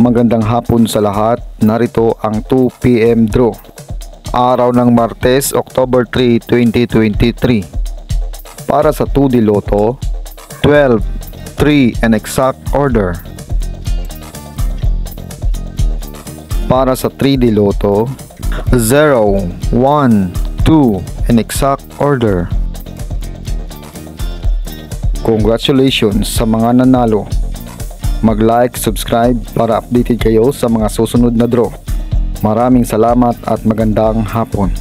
Magandang hapon sa lahat. Narito ang 2 PM draw. Araw ng Martes, October 3, 2023. Para sa 2D Lotto, 12, 3 and exact order. Para sa 3D Lotto, 0, 1, 2 and exact order. Congratulations sa mga nanalo. Mag-like, subscribe para updated kayo sa mga susunod na draw. Maraming salamat at magandang hapon.